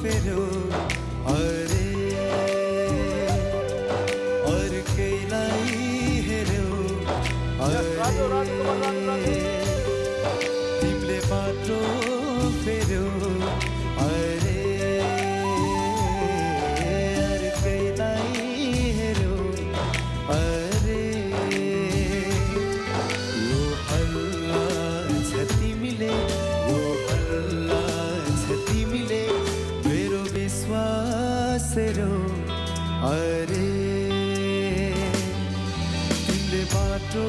फेरो अरे अर्कैलाई हेर्यो अरे तिमीले बाटो फेर्यो अरे अर्कैलाई हेर्यो अरे यो हल्ला छ तिमीले यो हल्ला छ तिमीले मेरो विश्वास हेर्यो अरे तिमीले बाटो